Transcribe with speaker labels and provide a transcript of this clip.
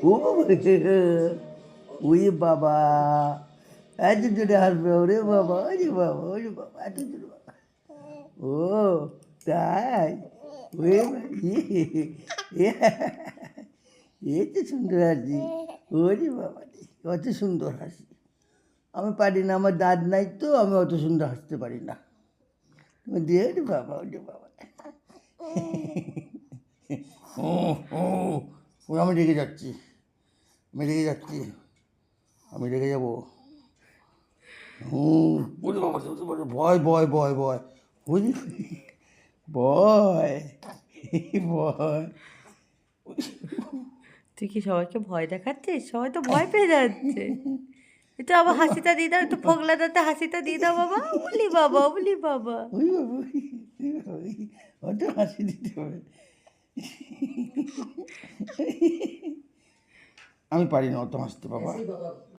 Speaker 1: ও ওই বাবা, এত জোরে হাসবে, ওরে বাবা, ওরে বাবা, ওরে বাবা, এত জোরে বাবা। ও তাই, ওরে এই তো সুন্দর হাসি, ওরে বাবা কত সুন্দর হাসি। আমি পারি না, আমার দাঁত নাই তো, আমি অত সুন্দর হাসতে পারি না। তুমি দিয়ে ওরে বাবা, ওরে বাবা। ও ও ও, আমি রেগে যাচ্ছি, আমি রেগে যাচ্ছি, আমি রেগে যাবো। ওরে বাবা, ভয় ভয় ভয় ভয়, বুঝলি, ভয় ভয়।
Speaker 2: তুই কি সবাইকে ভয় দেখাচ্ছিস? সবাই তো ভয় পেয়ে যাচ্ছে। একটু আবার হাসিটা দিয়ে দাও, একটু ফোগলা দাঁতে হাসিটা দিয়ে দাও বাবা। উলি বাবা, উলি বাবা।
Speaker 1: ওই বাবা, অত হাসি দিতে হবে। আমি পারি না অত হাসতে বাবা।